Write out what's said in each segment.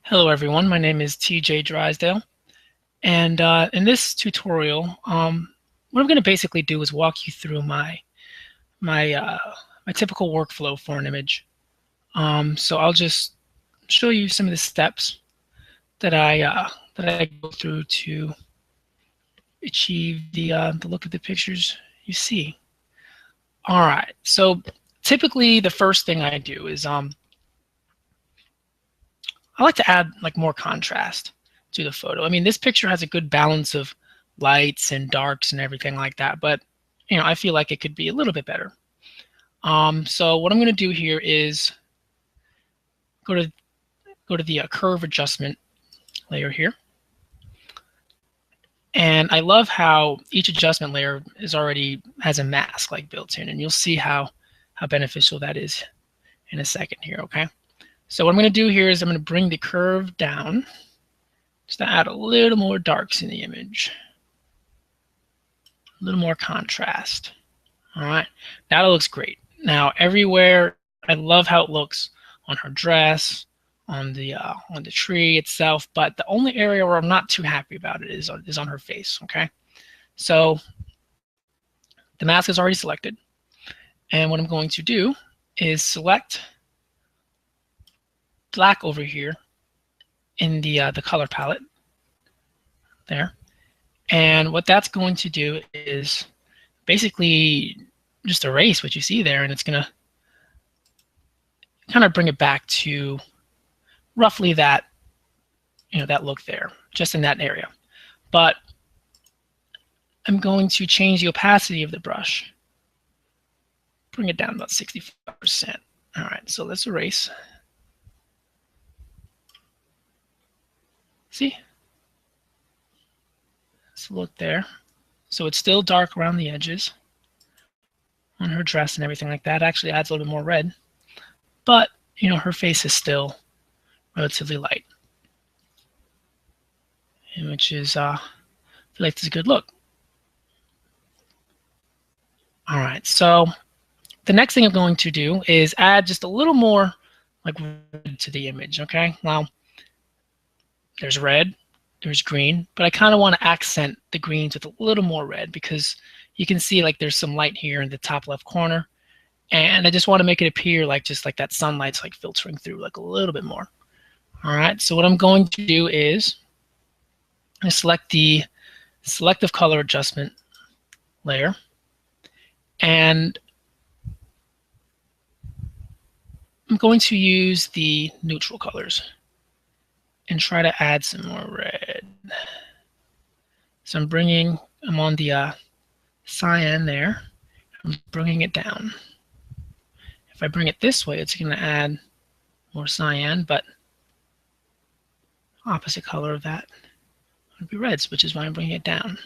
Hello everyone, my name is TJ Drysdale, and in this tutorial, what I'm going to basically do is walk you through my typical workflow for an image. So I'll just show you some of the steps that I go through to achieve the look of the pictures you see. All right, so typically the first thing I do is I like to add like more contrast to the photo. I mean, this picture has a good balance of lights and darks and everything like that, but I feel like it could be a little bit better. So what I'm going to do here is go to the curve adjustment layer here, and I love how each adjustment layer has a mask like built in, and you'll see how beneficial that is in a second here. Okay. So what I'm going to do here is I'm going to bring the curve down just to add a little more darks in the image, a little more contrast. All right, that looks great. Now everywhere, I love how it looks on her dress, on the tree itself, but the only area where I'm not too happy about it is on her face. Okay, so the mask is already selected, and what I'm going to do is select black over here in the color palette there, and what that's going to do is basically just erase what you see there, and it's going to kind of bring it back to roughly that that look there, just in that area. But I'm going to change the opacity of the brush, bring it down about 65%. All right, so let's erase. See? Let's look there. So it's still dark around the edges on her dress and everything like that. Actually adds a little bit more red, but her face is still relatively light, which is I feel like it's a good look. All right, so the next thing I'm going to do is add just a little more like red to the image. Okay, now there's red, there's green, but I kind of want to accent the greens with a little more red because you can see like there's some light here in the top left corner, and I just want to make it appear like just like that sunlight's like filtering through like a little bit more. All right, so what I'm going to do is I select the selective color adjustment layer, and I'm going to use the neutral colors and try to add some more red. So I'm on the cyan there. I'm bringing it down. If I bring it this way, it's going to add more cyan, but opposite color of that would be reds, which is why I'm bringing it down.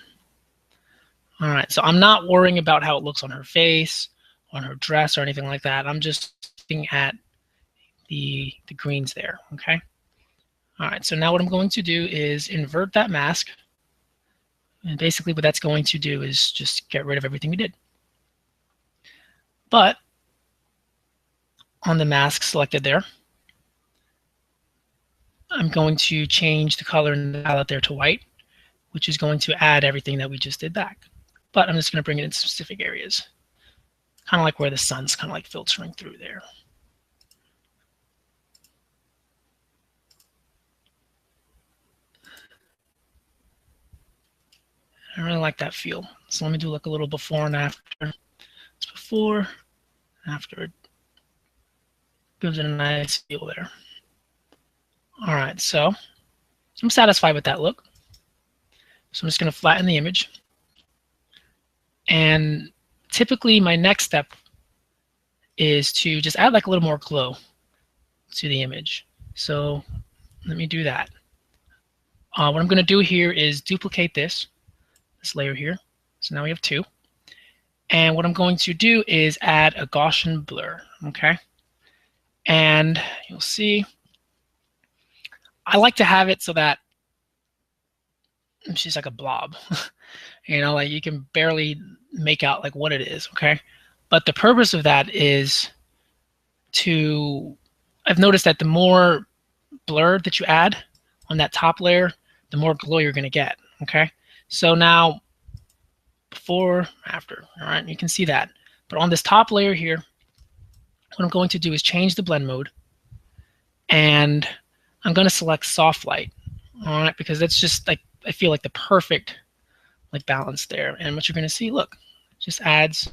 All right, so I'm not worrying about how it looks on her face, on her dress, or anything like that. I'm just looking at the greens there, okay? All right, so now what I'm going to do is invert that mask. And basically what that's going to do is just get rid of everything we did. But on the mask selected there, I'm going to change the color in the palette there to white, which is going to add everything that we just did back. But I'm just going to bring it in specific areas, kind of like where the sun's kind of like filtering through there. I really like that feel. So let me do like a little before and after. It's before, after. It gives it a nice feel there. All right, so I'm satisfied with that look. So I'm just going to flatten the image. And typically my next step is to just add like a little more glow to the image. So let me do that. What I'm going to do here is duplicate this layer here. So now we have two. And what I'm going to do is add a Gaussian blur, okay? And you'll see, I like to have it so that she's like a blob. Like you can barely make out like what it is, okay? But the purpose of that is I've noticed that the more blur that you add on that top layer, the more glow you're going to get. Okay, so now before, after, all right, you can see that. But on this top layer here, what I'm going to do is change the blend mode, and I'm going to select soft light, all right, because that's just like, I feel like the perfect like balance there. And what you're going to see, look, just adds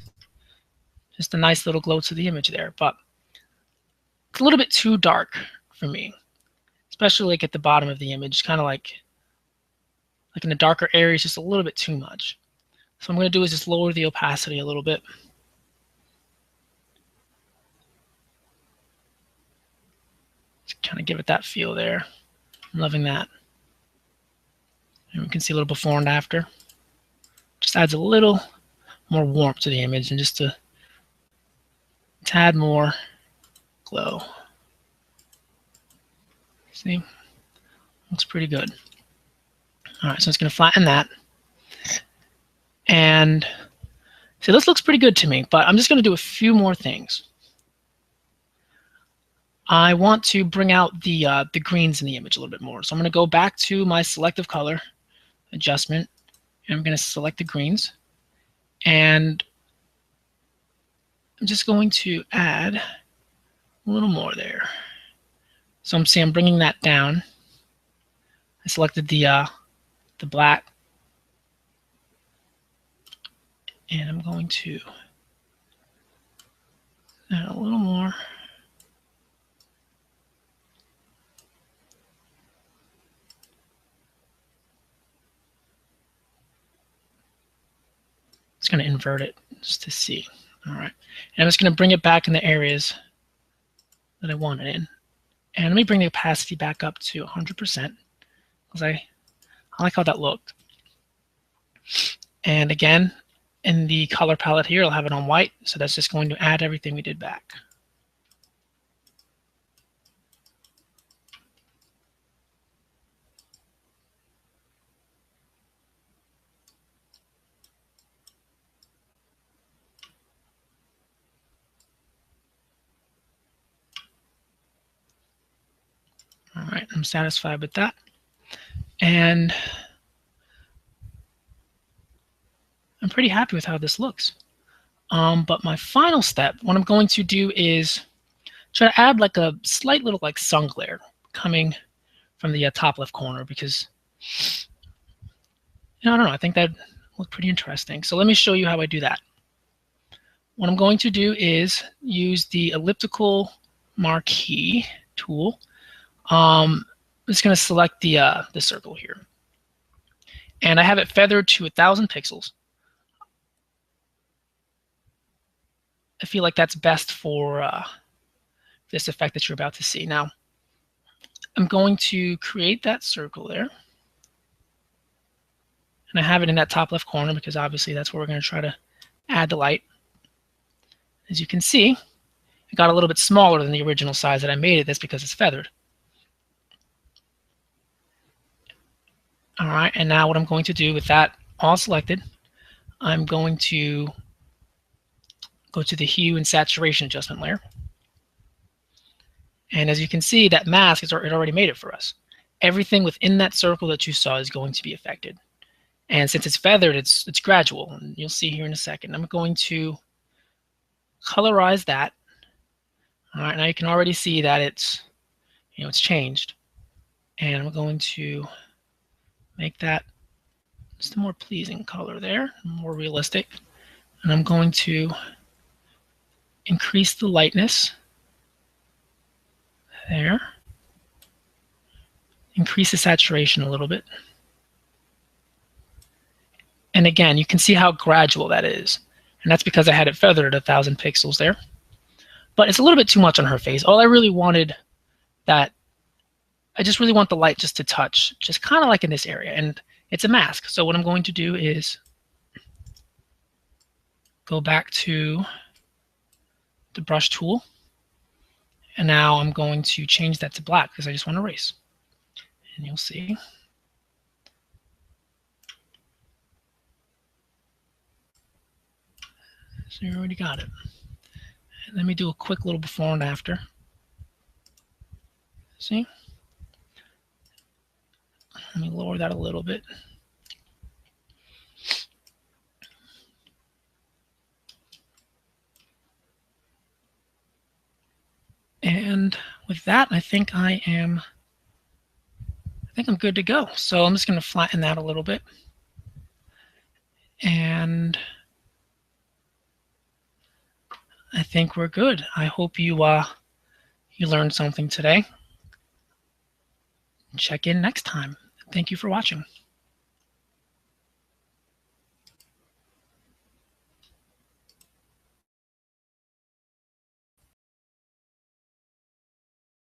just a nice little glow to the image there. But it's a little bit too dark for me, especially like at the bottom of the image, kind of like in the darker areas, just a little bit too much. So what I'm going to do is just lower the opacity a little bit. Just kind of give it that feel there. I'm loving that. And we can see a little before and after. Just adds a little more warmth to the image and just to add more glow. See? Looks pretty good. All right, so it's going to flatten that. And so this looks pretty good to me, but I'm just going to do a few more things. I want to bring out the greens in the image a little bit more. So I'm going to go back to my selective color adjustment, and I'm going to select the greens. And I'm just going to add a little more there. So I'm bringing that down. I selected the black, and I'm going to add a little more. Just going to invert it just to see. All right, and I'm just going to bring it back in the areas that I want it in. And let me bring the opacity back up to 100% because I like how that looked. And again, in the color palette here, I'll have it on white, so that's just going to add everything we did back. All right, I'm satisfied with that. And I'm pretty happy with how this looks. But my final step, what I'm going to do is try to add like a slight little like sun glare coming from the top left corner, because I don't know, I think that looked pretty interesting. So let me show you how I do that. What I'm going to do is use the elliptical marquee tool. I'm just going to select the circle here, and I have it feathered to 1,000 pixels. I feel like that's best for this effect that you're about to see. Now, I'm going to create that circle there, and I have it in that top left corner because obviously that's where we're going to try to add the light. As you can see, it got a little bit smaller than the original size that I made it. That's because it's feathered. All right, and now what I'm going to do with that all selected, I'm going to go to the hue and saturation adjustment layer. And as you can see, that mask, it already made it for us. Everything within that circle that you saw is going to be affected. And since it's feathered, it's gradual. And you'll see here in a second. I'm going to colorize that. All right, now you can already see that it's changed. And I'm going to make that just a more pleasing color there, more realistic. And I'm going to increase the lightness there. Increase the saturation a little bit. And again, you can see how gradual that is. And that's because I had it feathered at 1,000 pixels there. But it's a little bit too much on her face. All I really wanted I just really want the light just to touch, just kind of like in this area. And it's a mask. So what I'm going to do is go back to the brush tool. And now I'm going to change that to black because I just want to erase. And you'll see. So you already got it. And let me do a quick little before and after. See? Let me lower that a little bit. And with that, I think I'm good to go. So I'm just going to flatten that a little bit. And I think we're good. I hope you learned something today. Check in next time. Thank you for watching.